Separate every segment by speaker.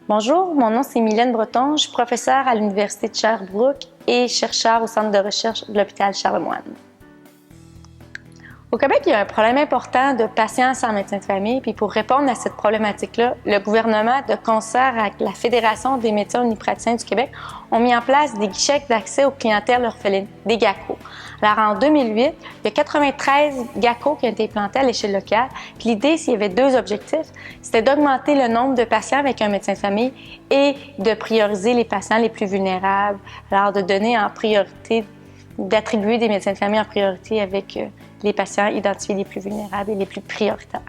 Speaker 1: Bonjour, mon nom c'est Mylène Breton, je suis professeure à l'Université de Sherbrooke et chercheur au Centre de recherche de l'hôpital Charlemagne. Au Québec, il y a un problème important de patients sans médecin de famille, puis pour répondre à cette problématique-là, le gouvernement, de concert avec la Fédération des médecins omnipraticiens du Québec, ont mis en place des guichets d'accès aux clientèles orphelines, des GACO. Alors, en 2008, il y a 93 GACO qui ont été implantés à l'échelle locale. Puis l'idée, s'il y avait deux objectifs, c'était d'augmenter le nombre de patients avec un médecin de famille et de prioriser les patients les plus vulnérables. Alors, de donner en priorité, d'attribuer des médecins de famille en priorité avec les patients identifiés les plus vulnérables et les plus prioritaires.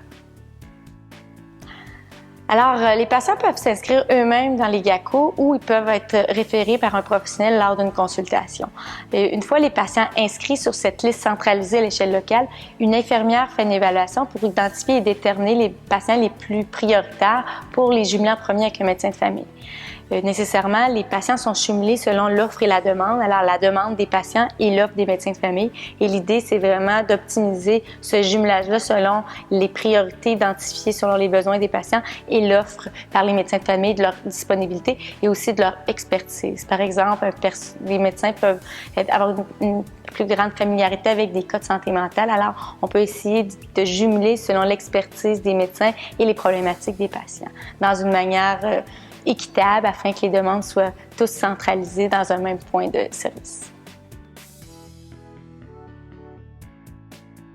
Speaker 1: Alors, les patients peuvent s'inscrire eux-mêmes dans les GACO ou ils peuvent être référés par un professionnel lors d'une consultation. Et une fois les patients inscrits sur cette liste centralisée à l'échelle locale, une infirmière fait une évaluation pour identifier et déterminer les patients les plus prioritaires pour les jumeler en premier avec un médecin de famille. Nécessairement, les patients sont jumelés selon l'offre et la demande, alors la demande des patients et l'offre des médecins de famille. Et l'idée, c'est vraiment d'optimiser ce jumelage-là selon les priorités identifiées selon les besoins des patients et l'offre par les médecins de famille, de leur disponibilité et aussi de leur expertise. Par exemple, les médecins peuvent avoir une plus grande familiarité avec des cas de santé mentale, alors on peut essayer de jumeler selon l'expertise des médecins et les problématiques des patients dans une manière équitable afin que les demandes soient tous centralisées dans un même point de service.